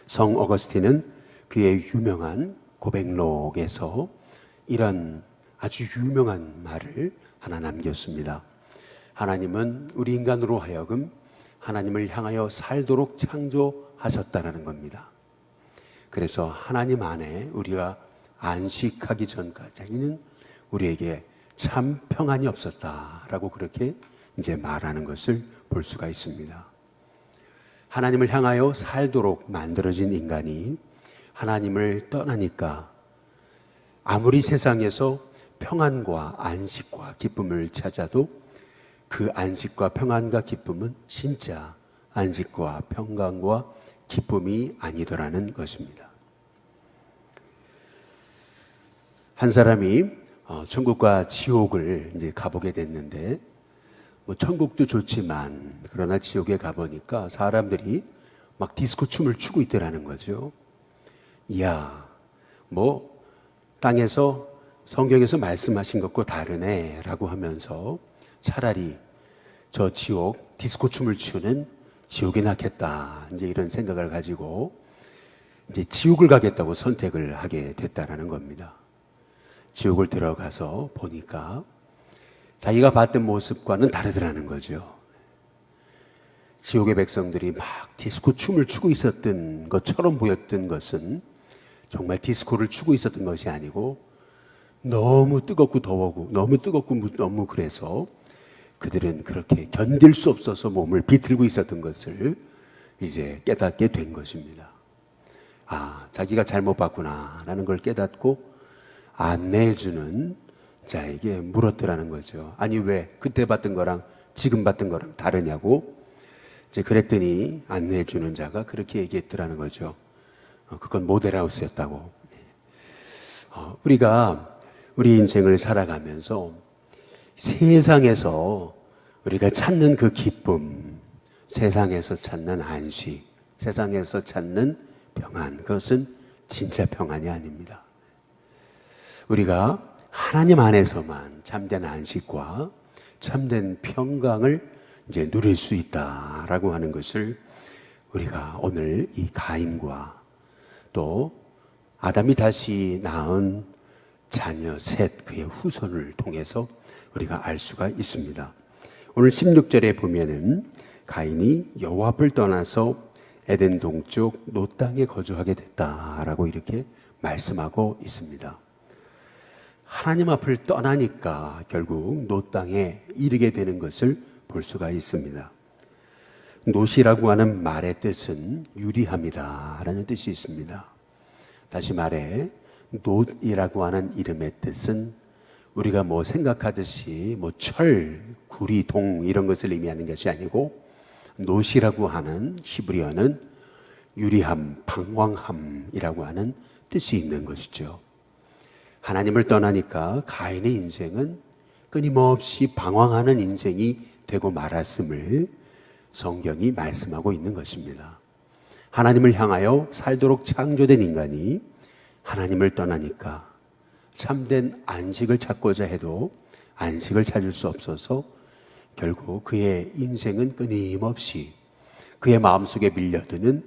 성 어거스틴은 그의 유명한 고백록에서 이런 아주 유명한 말을 하나 남겼습니다. 하나님은 우리 인간으로 하여금 하나님을 향하여 살도록 창조하셨다는 겁니다. 그래서 하나님 안에 우리가 안식하기 전까지는 우리에게 참 평안이 없었다라고 그렇게 이제 말하는 것을 볼 수가 있습니다. 하나님을 향하여 살도록 만들어진 인간이 하나님을 떠나니까 아무리 세상에서 평안과 안식과 기쁨을 찾아도 그 안식과 평안과 기쁨은 진짜 안식과 평강과 기쁨이 아니더라는 것입니다. 한 사람이 천국과 지옥을 이제 가보게 됐는데, 천국도 좋지만 그러나 지옥에 가보니까 사람들이 막 디스코 춤을 추고 있더라는 거죠. 이야, 땅에서 성경에서 말씀하신 것과 다르네 라고 하면서 차라리 저 지옥 디스코 춤을 추는 지옥에 낫겠다, 이제 이런 생각을 가지고 이제 지옥을 가겠다고 선택을 하게 됐다라는 겁니다. 지옥을 들어가서 보니까 자기가 봤던 모습과는 다르더라는 거죠. 지옥의 백성들이 막 디스코 춤을 추고 있었던 것처럼 보였던 것은 정말 디스코를 추고 있었던 것이 아니고 너무 뜨겁고 더우고 너무 그래서 그들은 그렇게 견딜 수 없어서 몸을 비틀고 있었던 것을 이제 깨닫게 된 것입니다. 자기가 잘못 봤구나라는 걸 깨닫고 안내해주는 자에게 물었더라는 거죠. 아니, 왜 그때 봤던 거랑 지금 봤던 거랑 다르냐고. 이제 그랬더니 안내해주는 자가 그렇게 얘기했더라는 거죠. 그건 모델하우스였다고. 우리가 우리 인생을 살아가면서 세상에서 우리가 찾는 그 기쁨, 세상에서 찾는 안식, 세상에서 찾는 평안, 그것은 진짜 평안이 아닙니다. 우리가 하나님 안에서만 참된 안식과 참된 평강을 이제 누릴 수 있다라고 하는 것을 우리가 오늘 이 가인과 또 아담이 다시 낳은 자녀 셋, 그의 후손을 통해서 우리가 알 수가 있습니다. 오늘 16절에 보면은 가인이 여호와 앞을 떠나서 에덴 동쪽 노 땅에 거주하게 됐다라고 이렇게 말씀하고 있습니다. 하나님 앞을 떠나니까 결국 노 땅에 이르게 되는 것을 볼 수가 있습니다. 노시라고 하는 말의 뜻은 유리함이다 라는 뜻이 있습니다. 다시 말해 노이라고 하는 이름의 뜻은 우리가 생각하듯이 철, 구리, 동 이런 것을 의미하는 것이 아니고 노시라고 하는 히브리어는 유리함, 방황함이라고 하는 뜻이 있는 것이죠. 하나님을 떠나니까 가인의 인생은 끊임없이 방황하는 인생이 되고 말았음을 성경이 말씀하고 있는 것입니다. 하나님을 향하여 살도록 창조된 인간이 하나님을 떠나니까 참된 안식을 찾고자 해도 안식을 찾을 수 없어서 결국 그의 인생은 끊임없이 그의 마음속에 밀려드는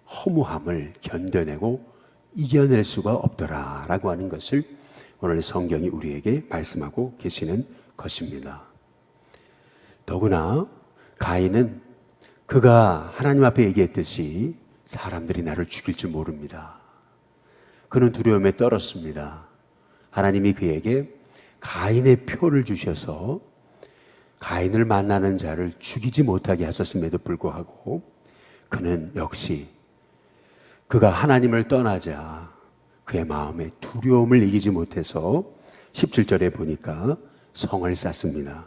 허무함을 견뎌내고 이겨낼 수가 없더라라고 하는 것을 오늘 성경이 우리에게 말씀하고 계시는 것입니다. 더구나 가인은 그가 하나님 앞에 얘기했듯이 사람들이 나를 죽일 줄 모릅니다. 그는 두려움에 떨었습니다. 하나님이 그에게 가인의 표를 주셔서 가인을 만나는 자를 죽이지 못하게 하셨음에도 불구하고 그는 역시 그가 하나님을 떠나자 그의 마음에 두려움을 이기지 못해서 17절에 보니까 성을 쌓습니다.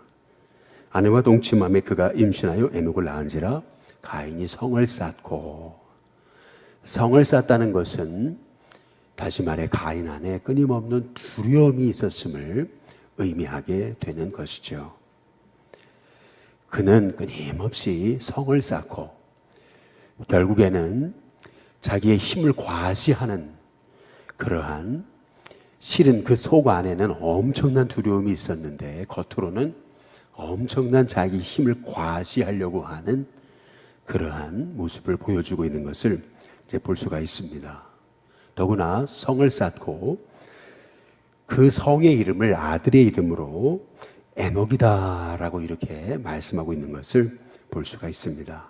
아내와 동침함에 그가 임신하여 에녹을 낳은지라 가인이 성을 쌓고, 성을 쌓다는 것은 다시 말해 가인 안에 끊임없는 두려움이 있었음을 의미하게 되는 것이죠. 그는 끊임없이 성을 쌓고 결국에는 자기의 힘을 과시하는 그러한, 실은 그 속 안에는 엄청난 두려움이 있었는데 겉으로는 엄청난 자기 힘을 과시하려고 하는 그러한 모습을 보여주고 있는 것을 이제 볼 수가 있습니다. 더구나 성을 쌓고 그 성의 이름을 아들의 이름으로 에녹이다라고 이렇게 말씀하고 있는 것을 볼 수가 있습니다.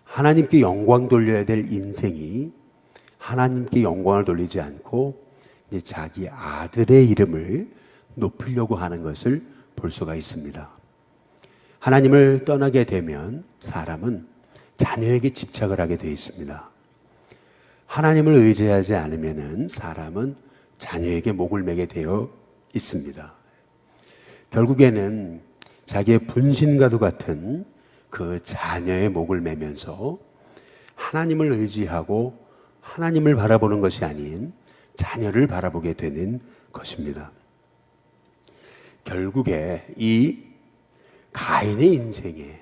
하나님께 영광 돌려야 될 인생이 하나님께 영광을 돌리지 않고 이제 자기 아들의 이름을 높이려고 하는 것을 볼 수가 있습니다. 하나님을 떠나게 되면 사람은 자녀에게 집착을 하게 되어 있습니다. 하나님을 의지하지 않으면 사람은 자녀에게 목을 매게 되어 있습니다. 결국에는 자기의 분신과도 같은 그 자녀의 목을 매면서 하나님을 의지하고 하나님을 바라보는 것이 아닌 자녀를 바라보게 되는 것입니다. 결국에 이 가인의 인생에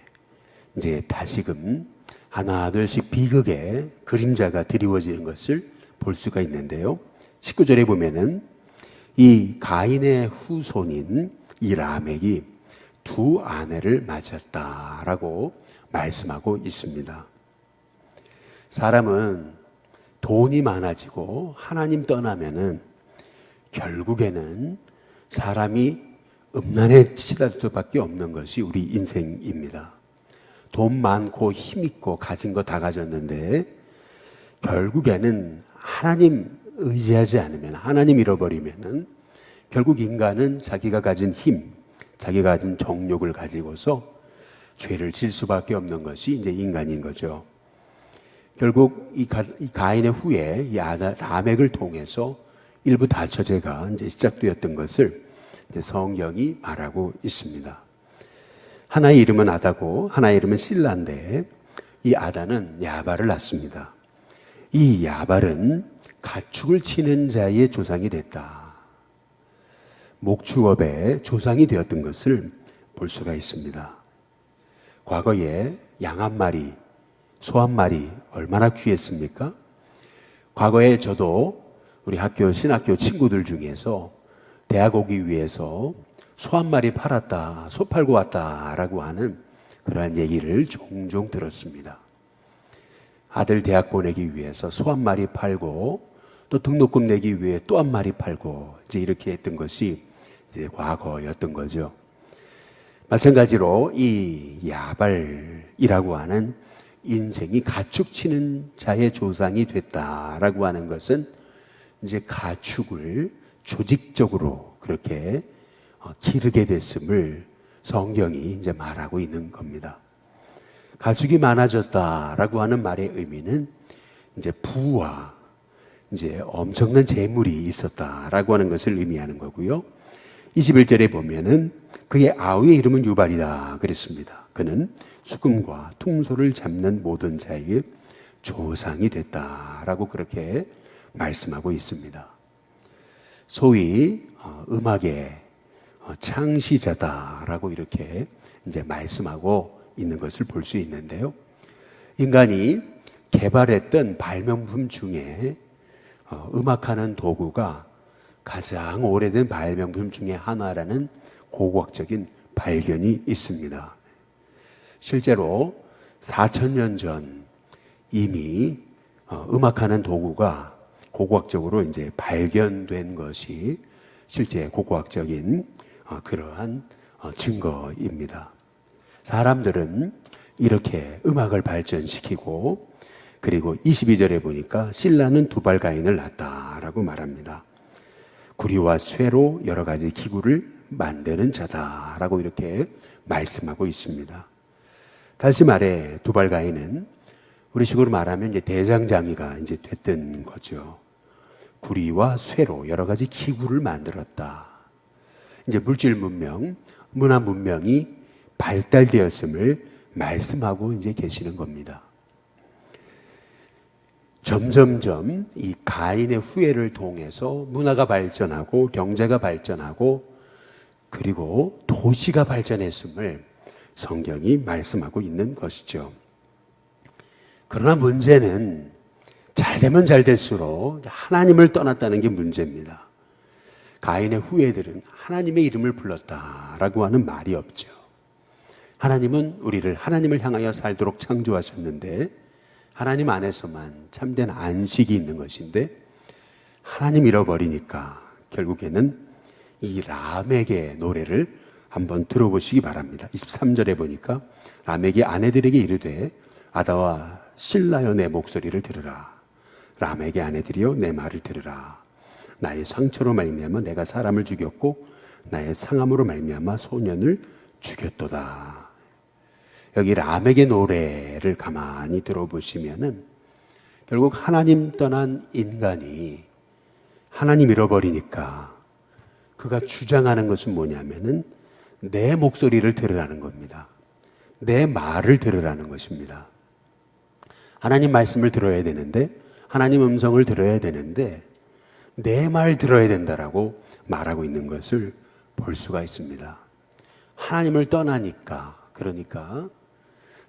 이제 다시금 하나 둘씩 비극의 그림자가 드리워지는 것을 볼 수가 있는데요. 19절에 보면은 이 가인의 후손인 이 라멕이 두 아내를 맞았다라고 말씀하고 있습니다. 사람은 돈이 많아지고 하나님 떠나면은 결국에는 사람이 음란에 치달을 수밖에 없는 것이 우리 인생입니다. 돈 많고 힘 있고 가진 거 다 가졌는데 결국에는 하나님 의지하지 않으면, 하나님 잃어버리면은 결국 인간은 자기가 가진 힘, 자기가 가진 정욕을 가지고서 죄를 질 수밖에 없는 것이 이제 인간인 거죠. 결국 이 가인의 후에 이 라멕을 통해서 일부 다처제가 이제 시작되었던 것을 이제 성경이 말하고 있습니다. 하나의 이름은 아다고 하나의 이름은 실라인데 이 아다는 야발을 낳습니다. 이 야발은 가축을 치는 자의 조상이 됐다. 목축업의 조상이 되었던 것을 볼 수가 있습니다. 과거에 양 한 마리, 소 한 마리 얼마나 귀했습니까? 과거에 저도 우리 학교 신학교 친구들 중에서 대학 오기 위해서 소 한 마리 팔았다, 소 팔고 왔다라고 하는 그러한 얘기를 종종 들었습니다. 아들 대학 보내기 위해서 소 한 마리 팔고 또 등록금 내기 위해 또 한 마리 팔고 이제 이렇게 했던 것이 이제 과거였던 거죠. 마찬가지로 이 야발이라고 하는 인생이 가축 치는 자의 조상이 됐다라고 하는 것은 이제 가축을 조직적으로 그렇게 기르게 됐음을 성경이 이제 말하고 있는 겁니다. 가축이 많아졌다라고 하는 말의 의미는 이제 부와 이제 엄청난 재물이 있었다라고 하는 것을 의미하는 거고요. 21절에 보면은 그의 아우의 이름은 유발이다 그랬습니다. 그는 수금과 퉁소를 잡는 모든 자의 조상이 됐다라고 그렇게 말씀하고 있습니다. 소위 음악의 창시자다라고 이렇게 이제 말씀하고 있는 것을 볼 수 있는데요. 인간이 개발했던 발명품 중에 음악하는 도구가 가장 오래된 발명품 중에 하나라는 고고학적인 발견이 있습니다. 실제로 4,000년 전 이미 음악하는 도구가 고고학적으로 이제 발견된 것이 실제 고고학적인 그러한 증거입니다. 사람들은 이렇게 음악을 발전시키고 그리고 22절에 보니까 실라는 두발 가인을 낳았다라고 말합니다. 구리와 쇠로 여러 가지 기구를 만드는 자다라고 이렇게 말씀하고 있습니다. 다시 말해 두발 가인은 우리식으로 말하면 이제 대장장이가 이제 됐던 거죠. 구리와 쇠로 여러 가지 기구를 만들었다. 이제 물질 문명, 문화 문명이 발달되었음을 말씀하고 이제 계시는 겁니다. 점점점 이 가인의 후예를 통해서 문화가 발전하고 경제가 발전하고 그리고 도시가 발전했음을 성경이 말씀하고 있는 것이죠. 그러나 문제는 잘 되면 잘 될수록 하나님을 떠났다는 게 문제입니다. 가인의 후예들은 하나님의 이름을 불렀다라고 하는 말이 없죠. 하나님은 우리를 하나님을 향하여 살도록 창조하셨는데 하나님 안에서만 참된 안식이 있는 것인데 하나님 잃어버리니까 결국에는 이 람에게 노래를 한번 들어보시기 바랍니다. 23절에 보니까 람에게 아내들에게 이르되 아다와 실라여 내 목소리를 들으라. 람에게 아내들이여 내 말을 들으라. 나의 상처로 말미암아 내가 사람을 죽였고 나의 상함으로 말미암아 소년을 죽였도다. 여기 람에게 노래를 가만히 들어보시면은 결국 하나님 떠난 인간이 하나님 잃어버리니까 그가 주장하는 것은 뭐냐면은 내 목소리를 들으라는 겁니다. 내 말을 들으라는 것입니다. 하나님 말씀을 들어야 되는데, 하나님 음성을 들어야 되는데 내 말 들어야 된다라고 말하고 있는 것을 볼 수가 있습니다. 하나님을 떠나니까, 그러니까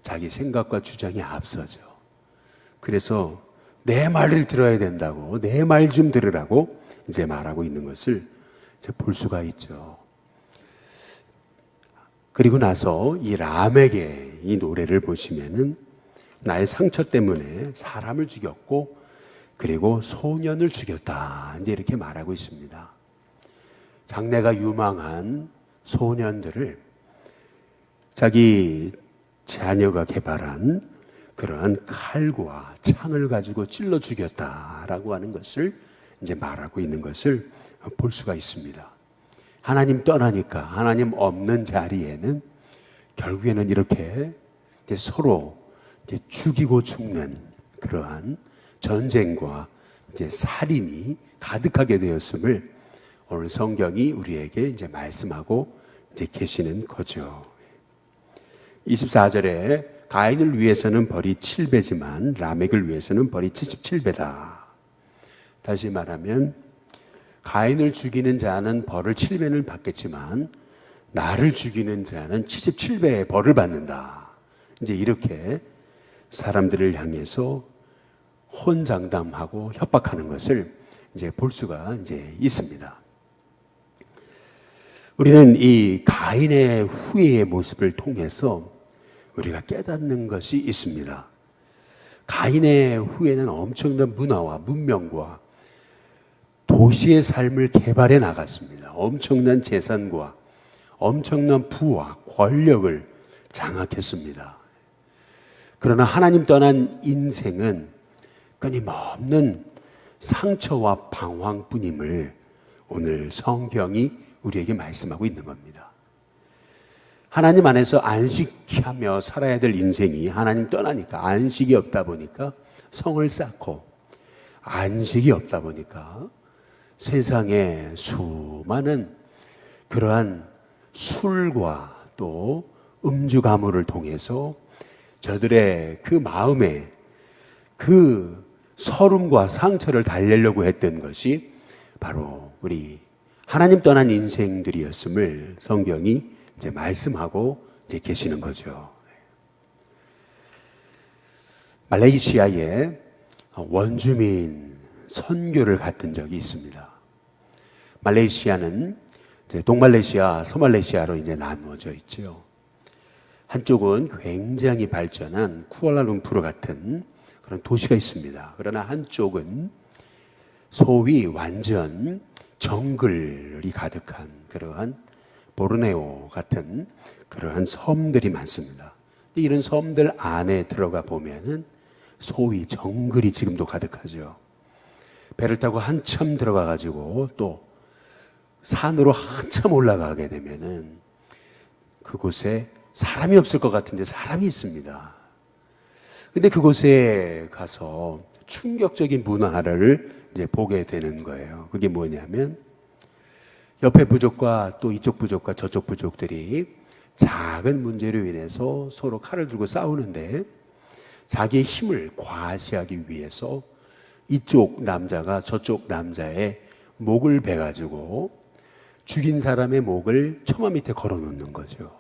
자기 생각과 주장이 앞서죠. 그래서 내 말을 들어야 된다고, 내 말 좀 들으라고 이제 말하고 있는 것을 볼 수가 있죠. 그리고 나서 이 람에게 이 노래를 보시면은 나의 상처 때문에 사람을 죽였고 그리고 소년을 죽였다. 이제 이렇게 말하고 있습니다. 장래가 유망한 소년들을 자기 자녀가 개발한 그러한 칼과 창을 가지고 찔러 죽였다라고 하는 것을 이제 말하고 있는 것을 볼 수가 있습니다. 하나님 떠나니까 하나님 없는 자리에는 결국에는 이렇게 서로 죽이고 죽는 그러한 전쟁과 이제 살인이 가득하게 되었음을 오늘 성경이 우리에게 이제 말씀하고 이제 계시는 거죠. 24절에 가인을 위해서는 벌이 7배지만 라멕을 위해서는 벌이 77배다. 다시 말하면 가인을 죽이는 자는 벌을 7배는 받겠지만 나를 죽이는 자는 77배의 벌을 받는다. 이제 이렇게 사람들을 향해서 혼장담하고 협박하는 것을 이제 볼 수가 이제 있습니다. 우리는 이 가인의 후회의 모습을 통해서 우리가 깨닫는 것이 있습니다. 가인의 후회는 엄청난 문화와 문명과 도시의 삶을 개발해 나갔습니다. 엄청난 재산과 엄청난 부와 권력을 장악했습니다. 그러나 하나님 떠난 인생은 끊임없는 상처와 방황뿐임을 오늘 성경이 우리에게 말씀하고 있는 겁니다. 하나님 안에서 안식하며 살아야 될 인생이 하나님 떠나니까 안식이 없다 보니까 성을 쌓고 안식이 없다 보니까 세상에 수많은 그러한 술과 또 음주 가물을 통해서 저들의 그 마음에 그 서름과 상처를 달래려고 했던 것이 바로 우리 하나님 떠난 인생들이었음을 성경이 이제 말씀하고 이제 계시는 거죠. 말레이시아에 원주민 선교를 갔던 적이 있습니다. 말레이시아는 동말레이시아, 서말레이시아로 이제 나누어져 있죠. 한쪽은 굉장히 발전한 쿠알라룸푸르 같은 그런 도시가 있습니다. 그러나 한쪽은 소위 완전 정글이 가득한 그러한 보르네오 같은 그러한 섬들이 많습니다. 이런 섬들 안에 들어가 보면은 소위 정글이 지금도 가득하죠. 배를 타고 한참 들어가 가지고 또 산으로 한참 올라가게 되면은 그곳에 사람이 없을 것 같은데 사람이 있습니다. 근데 그곳에 가서 충격적인 문화를 이제 보게 되는 거예요. 그게 뭐냐면 옆에 부족과 또 이쪽 부족과 저쪽 부족들이 작은 문제로 인해서 서로 칼을 들고 싸우는데 자기의 힘을 과시하기 위해서 이쪽 남자가 저쪽 남자의 목을 베가지고 죽인 사람의 목을 처마 밑에 걸어놓는 거죠.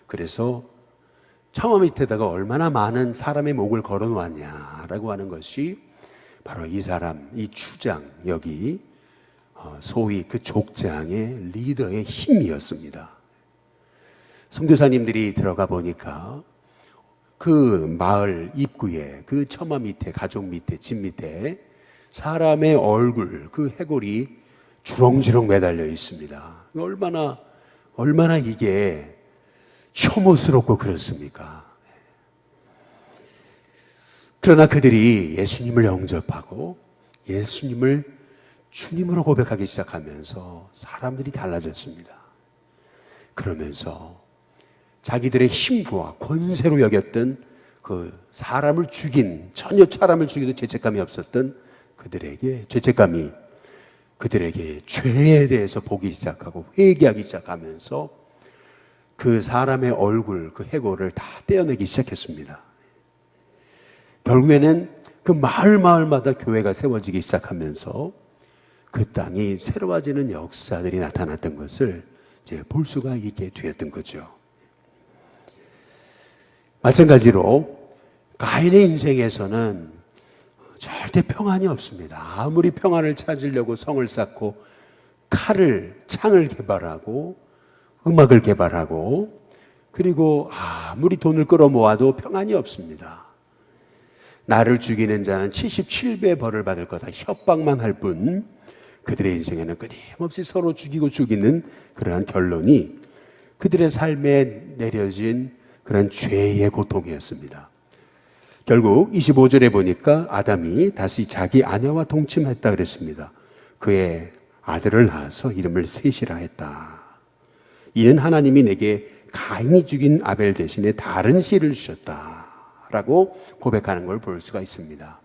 그래서 처마 밑에다가 얼마나 많은 사람의 목을 걸어놓았냐라고 하는 것이 바로 이 사람, 이 추장, 여기 소위 그 족장의 리더의 힘이었습니다. 선교사님들이 들어가 보니까 그 마을 입구에 그 처마 밑에, 가족 밑에, 집 밑에 사람의 얼굴, 그 해골이 주렁주렁 매달려 있습니다. 얼마나 이게 혐오스럽고 그렇습니까? 그러나 그들이 예수님을 영접하고 예수님을 주님으로 고백하기 시작하면서 사람들이 달라졌습니다. 그러면서 자기들의 힘과 권세로 여겼던 그 전혀 사람을 죽이도 죄책감이 없었던 그들에게 죄에 대해서 보기 시작하고 회개하기 시작하면서 그 사람의 얼굴, 그 해골을 다 떼어내기 시작했습니다. 결국에는 그 마을마다 교회가 세워지기 시작하면서 그 땅이 새로워지는 역사들이 나타났던 것을 이제 볼 수가 있게 되었던 거죠. 마찬가지로 가인의 인생에서는 절대 평안이 없습니다. 아무리 평안을 찾으려고 성을 쌓고 창을 개발하고 음악을 개발하고 그리고 아무리 돈을 끌어모아도 평안이 없습니다. 나를 죽이는 자는 77배 벌을 받을 거다. 협박만 할 뿐 그들의 인생에는 끊임없이 서로 죽이는 그러한 결론이 그들의 삶에 내려진 그런 죄의 고통이었습니다. 결국 25절에 보니까 아담이 다시 자기 아내와 동침했다 그랬습니다. 그의 아들을 낳아서 이름을 셋이라 했다. 이는 하나님이 내게 가인이 죽인 아벨 대신에 다른 씨를 주셨다라고 고백하는 걸 볼 수가 있습니다.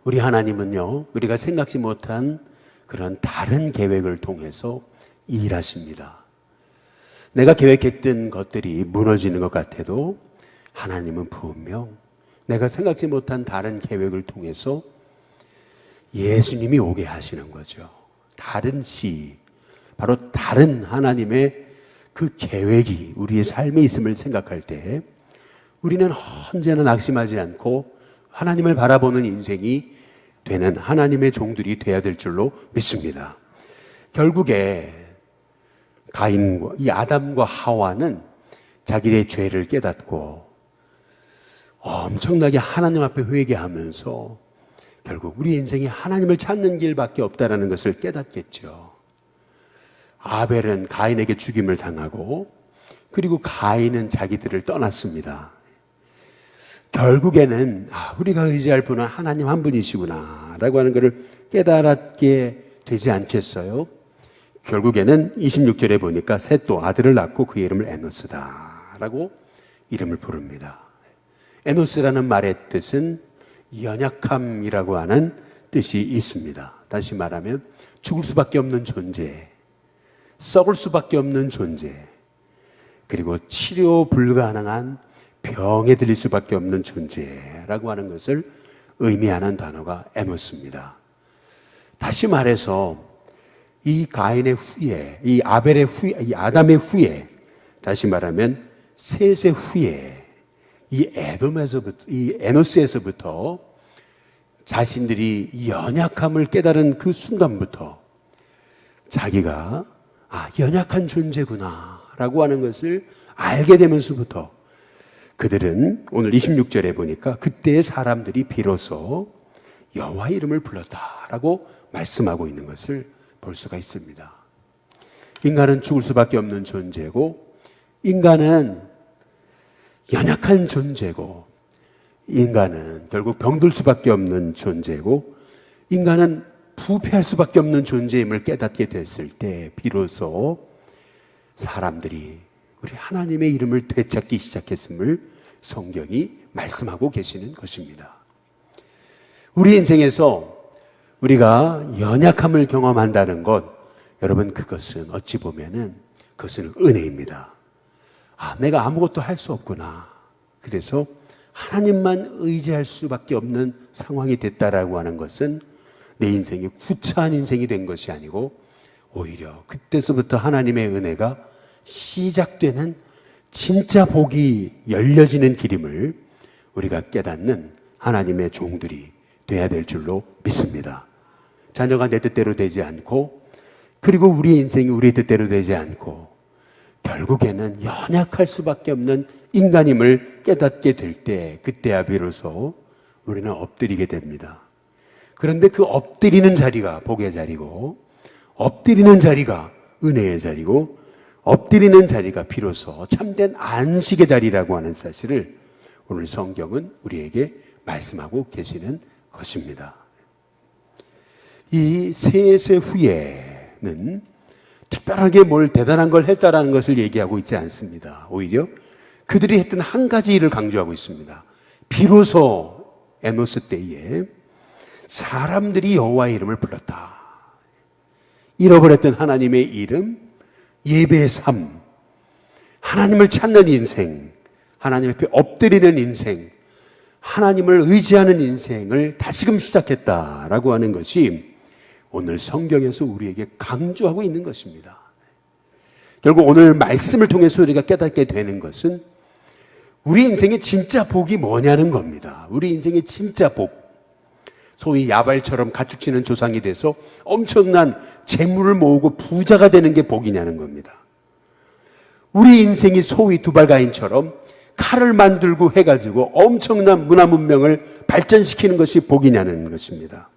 우리 하나님은요, 우리가 생각지 못한 그런 다른 계획을 통해서 일하십니다. 내가 계획했던 것들이 무너지는 것 같아도 하나님은 분명 내가 생각지 못한 다른 계획을 통해서 예수님이 오게 하시는 거죠. 다른 씨, 바로 다른 하나님의 그 계획이 우리의 삶에 있음을 생각할 때 우리는 언제나 낙심하지 않고 하나님을 바라보는 인생이 되는 하나님의 종들이 되어야 될 줄로 믿습니다. 결국에 이 아담과 하와는 자기의 죄를 깨닫고 엄청나게 하나님 앞에 회개하면서 결국 우리 인생이 하나님을 찾는 길밖에 없다는 것을 깨닫겠죠. 아벨은 가인에게 죽임을 당하고 그리고 가인은 자기들을 떠났습니다. 결국에는 우리가 의지할 분은 하나님 한 분이시구나 라고 하는 것을 깨달았게 되지 않겠어요? 결국에는 26절에 보니까 셋도 아들을 낳고 그의 이름을 에노스다 라고 이름을 부릅니다. 에노스라는 말의 뜻은 연약함이라고 하는 뜻이 있습니다. 다시 말하면 죽을 수밖에 없는 존재, 썩을 수밖에 없는 존재, 그리고 치료 불가능한 병에 들릴 수밖에 없는 존재라고 하는 것을 의미하는 단어가 에노스입니다. 다시 말해서 이 가인의 후예, 이 아벨의 후예, 이 아담의 후예, 다시 말하면 셋의 후예, 이 에노스에서부터 자신들이 연약함을 깨달은 그 순간부터 자기가 연약한 존재구나 라고 하는 것을 알게 되면서부터 그들은 오늘 26절에 보니까 그때의 사람들이 비로소 여호와의 이름을 불렀다라고 말씀하고 있는 것을 볼 수가 있습니다. 인간은 죽을 수밖에 없는 존재고 인간은 연약한 존재고 인간은 결국 병들 수밖에 없는 존재고 인간은 부패할 수밖에 없는 존재임을 깨닫게 됐을 때 비로소 사람들이 우리 하나님의 이름을 되찾기 시작했음을 성경이 말씀하고 계시는 것입니다. 우리 인생에서 우리가 연약함을 경험한다는 것, 여러분 그것은 어찌 보면은 그것은 은혜입니다. 내가 아무것도 할 수 없구나. 그래서 하나님만 의지할 수밖에 없는 상황이 됐다라고 하는 것은 내 인생이 구차한 인생이 된 것이 아니고 오히려 그때서부터 하나님의 은혜가 시작되는 진짜 복이 열려지는 길임을 우리가 깨닫는 하나님의 종들이 돼야 될 줄로 믿습니다. 자녀가 내 뜻대로 되지 않고 그리고 우리 인생이 우리 뜻대로 되지 않고 결국에는 연약할 수밖에 없는 인간임을 깨닫게 될 때, 그때야 비로소 우리는 엎드리게 됩니다. 그런데 그 엎드리는 자리가 복의 자리고, 엎드리는 자리가 은혜의 자리고, 엎드리는 자리가 비로소 참된 안식의 자리라고 하는 사실을 오늘 성경은 우리에게 말씀하고 계시는 것입니다. 이 세세 후에는 특별하게 뭘 대단한 걸 했다라는 것을 얘기하고 있지 않습니다. 오히려 그들이 했던 한 가지 일을 강조하고 있습니다. 비로소 에노스 때에 사람들이 여호와의 이름을 불렀다. 잃어버렸던 하나님의 이름, 예배의 삶, 하나님을 찾는 인생, 하나님 앞에 엎드리는 인생, 하나님을 의지하는 인생을 다시금 시작했다라고 하는 것이 오늘 성경에서 우리에게 강조하고 있는 것입니다. 결국 오늘 말씀을 통해서 우리가 깨닫게 되는 것은 우리 인생의 진짜 복이 뭐냐는 겁니다. 우리 인생의 진짜 복, 소위 야발처럼 가축치는 조상이 돼서 엄청난 재물을 모으고 부자가 되는 게 복이냐는 겁니다. 우리 인생이 소위 두발가인처럼 칼을 만들고 해가지고 엄청난 문화 문명을 발전시키는 것이 복이냐는 것입니다.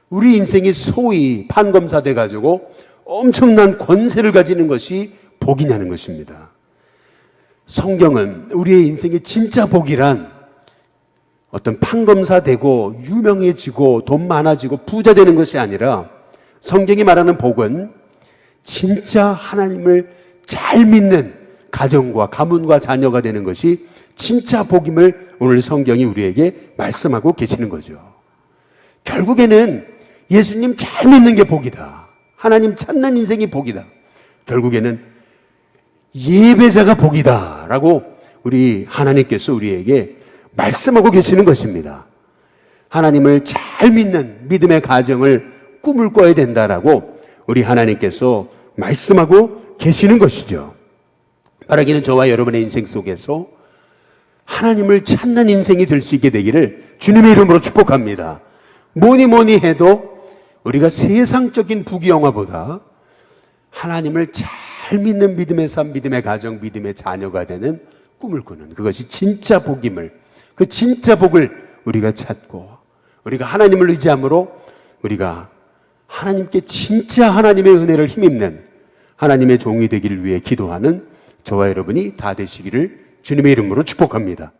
우리 인생이 소위 판검사 돼가지고 엄청난 권세를 가지는 것이 복이냐는 것입니다. 성경은 우리의 인생의 진짜 복이란 어떤 판검사 되고 유명해지고 돈 많아지고 부자 되는 것이 아니라, 성경이 말하는 복은 진짜 하나님을 잘 믿는 가정과 가문과 자녀가 되는 것이 진짜 복임을 오늘 성경이 우리에게 말씀하고 계시는 거죠. 결국에는 예수님 잘 믿는 게 복이다. 하나님 찾는 인생이 복이다. 결국에는 예배자가 복이다 라고 우리 하나님께서 우리에게 말씀하고 계시는 것입니다. 하나님을 잘 믿는 믿음의 가정을 꿈을 꿔야 된다라고 우리 하나님께서 말씀하고 계시는 것이죠. 바라기는 저와 여러분의 인생 속에서 하나님을 찾는 인생이 될 수 있게 되기를 주님의 이름으로 축복합니다. 뭐니 해도 우리가 세상적인 부귀영화보다 하나님을 잘 믿는 믿음의 삶, 믿음의 가정, 믿음의 자녀가 되는 꿈을 꾸는 그것이 진짜 복임을, 그 진짜 복을 우리가 찾고 우리가 하나님을 의지함으로 우리가 하나님께 진짜 하나님의 은혜를 힘입는 하나님의 종이 되기를 위해 기도하는 저와 여러분이 다 되시기를 주님의 이름으로 축복합니다.